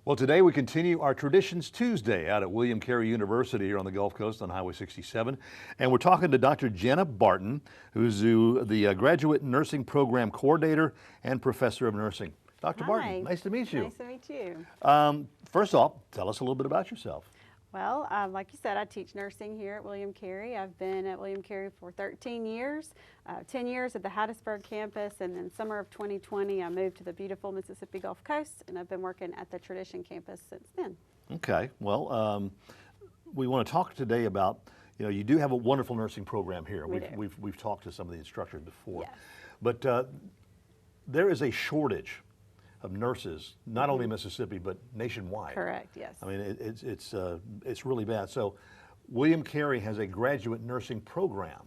Well, today we continue our Traditions Tuesday out at William Carey University here on the Gulf Coast on Highway 67. And we're talking to Dr. Jenna Barton, who's the Graduate Nursing Program Coordinator and Professor of Nursing. Dr. Hi. Barton, nice to meet you. Nice to meet you. First off, tell us a little bit about yourself. Well, like you said, I teach nursing here at William Carey. I've been at William Carey for 13 years, 10 years at the Hattiesburg campus, and then summer of 2020, I moved to the beautiful Mississippi Gulf Coast, and I've been working at the Tradition campus since then. Okay, well, we want to talk today about, you do have a wonderful nursing program here. We've talked to some of the instructors before. Yes. But there is a shortage of nurses, not only in Mississippi, but nationwide. Correct, yes. I mean, it's really bad. So William Carey has a graduate nursing program.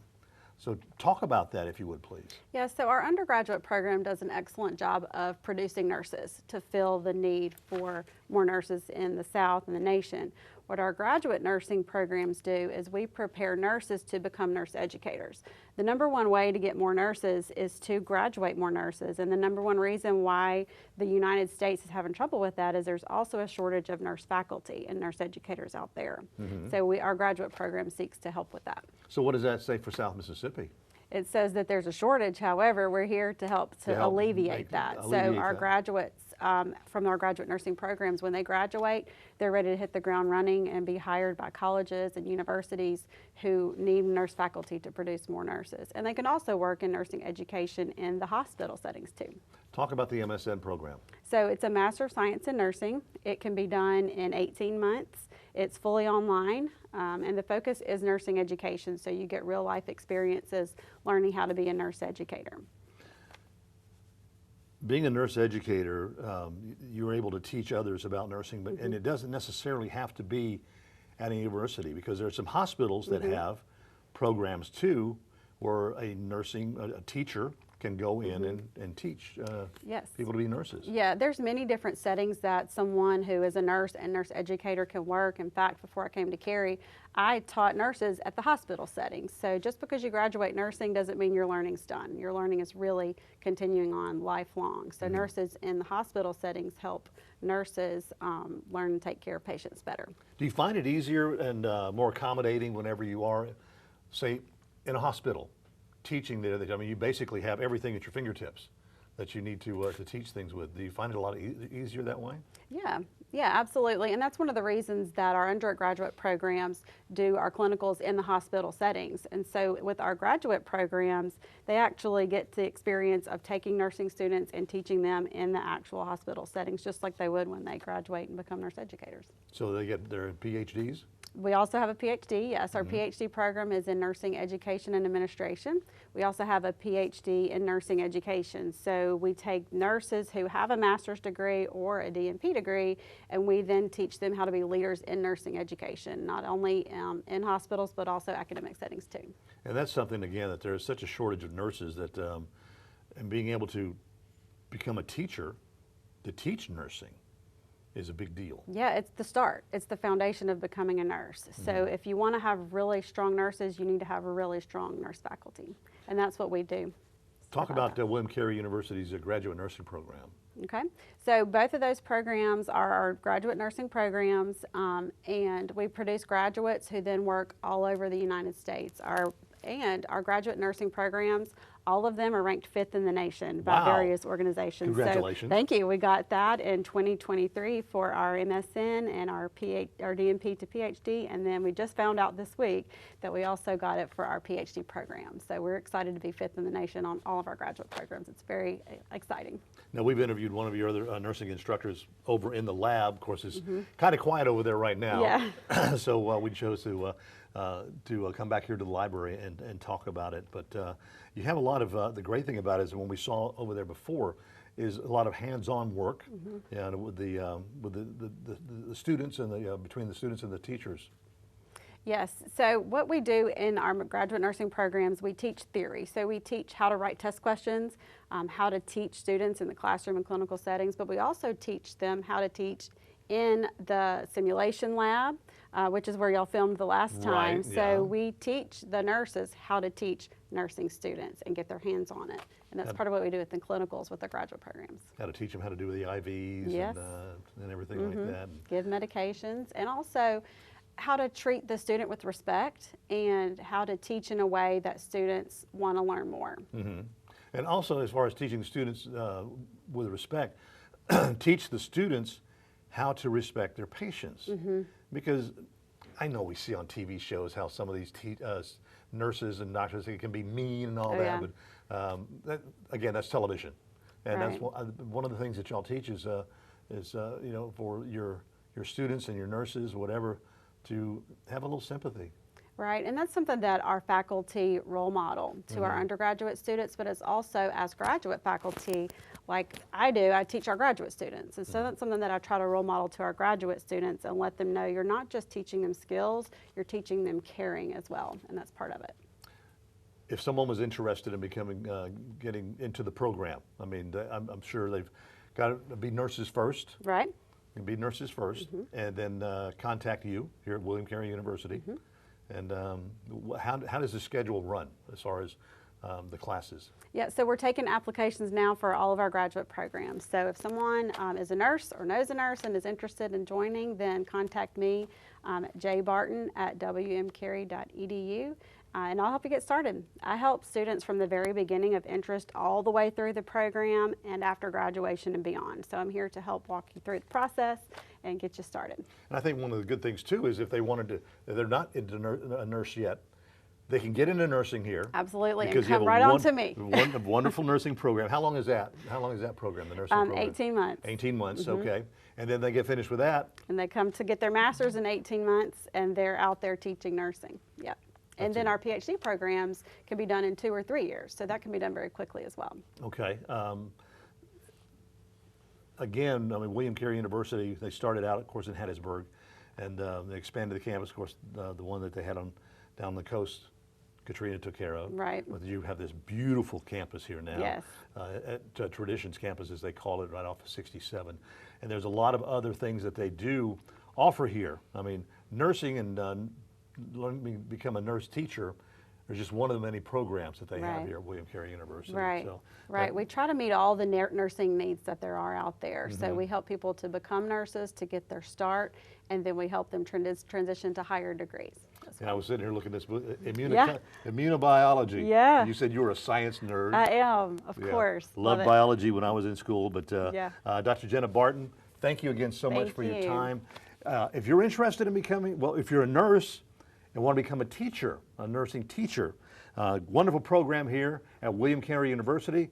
So talk about that, if you would, please. Yeah, so our undergraduate program does an excellent job of producing nurses to fill the need for more nurses in the South and the nation. What our graduate nursing programs do is we prepare nurses to become nurse educators. The number one way to get more nurses is to graduate more nurses, and the number one reason why the United States is having trouble with that is there's also a shortage of nurse faculty and nurse educators out there. So our graduate program seeks to help with that. So what does that say for South Mississippi? It says that there's a shortage. However, we're here to help alleviate that. So our graduates from our graduate nursing programs, when they graduate, they're ready to hit the ground running and be hired by colleges and universities who need nurse faculty to produce more nurses. And they can also work in nursing education in the hospital settings too. Talk about the MSN program. So it's a Master of Science in Nursing. It can be done in 18 months. It's fully online, and the focus is nursing education, so you get real life experiences learning how to be a nurse educator. Being a nurse educator, you're able to teach others about nursing, but and it doesn't necessarily have to be at a university, because there are some hospitals that have programs too, where a teacher can go in and teach people to be nurses. Yeah, there's many different settings that someone who is a nurse and nurse educator can work. In fact, before I came to Carey, I taught nurses at the hospital settings. So just because you graduate nursing doesn't mean your learning's done. Your learning is really continuing on lifelong. So nurses in the hospital settings help nurses learn and take care of patients better. Do you find it easier and more accommodating whenever you are, say, in a hospital? Teaching there, I mean, you basically have everything at your fingertips that you need to teach things with. Do you find it a lot easier that way? Yeah, absolutely. And that's one of the reasons that our undergraduate programs do our clinicals in the hospital settings. And so with our graduate programs, they actually get the experience of taking nursing students and teaching them in the actual hospital settings, just like they would when they graduate and become nurse educators. So they get their PhDs? We also have a PhD, yes. Our PhD program is in Nursing Education and Administration. We also have a PhD in Nursing Education. So we take nurses who have a master's degree or a DNP degree, and we then teach them how to be leaders in nursing education, not only in hospitals, but also academic settings too. And that's something, again, that there's such a shortage of nurses that, and being able to become a teacher to teach nursing is a big deal. Yeah, it's the start. It's the foundation of becoming a nurse. So if you want to have really strong nurses, you need to have a really strong nurse faculty. And that's what we do. Talk about William Carey University's graduate nursing program. Okay, so both of those programs are our graduate nursing programs, and we produce graduates who then work all over the United States. Our graduate nursing programs, all of them are ranked 5th in the nation by various organizations. Congratulations. So, thank you. We got that in 2023 for our MSN and our DNP to PhD, and then we just found out this week that we also got it for our PhD program. So we're excited to be 5th in the nation on all of our graduate programs. It's very exciting. Now, we've interviewed one of your other nursing instructors over in the lab. Of course, it's kind of quiet over there right now. Yeah. So we chose to come back here to the library and talk about it. But you have a lot of, the great thing about it is when we saw over there before is a lot of hands-on work and with the students and between the students and the teachers. Yes, so what we do in our graduate nursing programs, we teach theory. So we teach how to write test questions, how to teach students in the classroom and clinical settings, but we also teach them how to teach in the simulation lab, which is where y'all filmed the last time. Right, so we teach the nurses how to teach nursing students and get their hands on it And that's part of what we do with the clinicals with the graduate programs. How to teach them how to do the IVs Yes. and everything like that. Give medications, and also how to treat the student with respect and how to teach in a way that students want to learn more. And also, as far as teaching the students with respect, teach the students how to respect their patients. Because I know we see on TV shows how some of these nurses and doctors, they can be mean and all that, but again, that's television. And that's one of the things that y'all teach is you know, for your students and your nurses, whatever, to have a little sympathy. Right, and that's something that our faculty role model to our undergraduate students, but it's also as graduate faculty, like I teach our graduate students. And so that's something that I try to role model to our graduate students and let them know you're not just teaching them skills, you're teaching them caring as well, and that's part of it. If someone was interested in becoming, getting into the program, I mean, I'm sure they've got to be nurses first. Right. Be nurses first, and then contact you here at William Carey University. And how does the schedule run as far as the classes? Yeah, so we're taking applications now for all of our graduate programs. So if someone is a nurse or knows a nurse and is interested in joining, then contact me, jbarton@wmcarey.edu. And I'll help you get started. I help students from the very beginning of interest all the way through the program and after graduation and beyond. So I'm here to help walk you through the process and get you started. And I think one of the good things too is if they wanted to, if they're not into a nurse yet, they can get into nursing here. Absolutely, because and come right on to me. A wonderful nursing program. How long is that? How long is that program, the nursing program? 18 months. 18 months, okay. And then they get finished with that. And they come to get their master's in 18 months, and they're out there teaching nursing. Yep. And then our PhD programs can be done in 2 or 3 years, so that can be done very quickly as well. Okay. Again, I mean, William Carey University, they started out, of course, in Hattiesburg, and they expanded the campus, of course, the one that they had down the coast, Katrina took care of. Right. But you have this beautiful campus here now. Yes. At Traditions Campus, as they call it, right off of 67. And there's a lot of other things that they do offer here. I mean, nursing and learning to become a nurse teacher is just one of the many programs that they have here at William Carey University. Right, so we try to meet all the nursing needs that there are out there. So we help people to become nurses, to get their start, and then we help them transition to higher degrees. And I was sitting here looking at this book, immunobiology. Yeah. You said you were a science nerd. I am, of course. Loved biology when I was in school, but Dr. Jenna Barton, thank you again so much for your time. If you're interested in becoming, well, if you're a nurse and want to become a teacher, a nursing teacher, wonderful program here at William Carey University,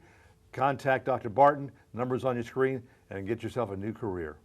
contact Dr. Barton, numbers on your screen, and get yourself a new career.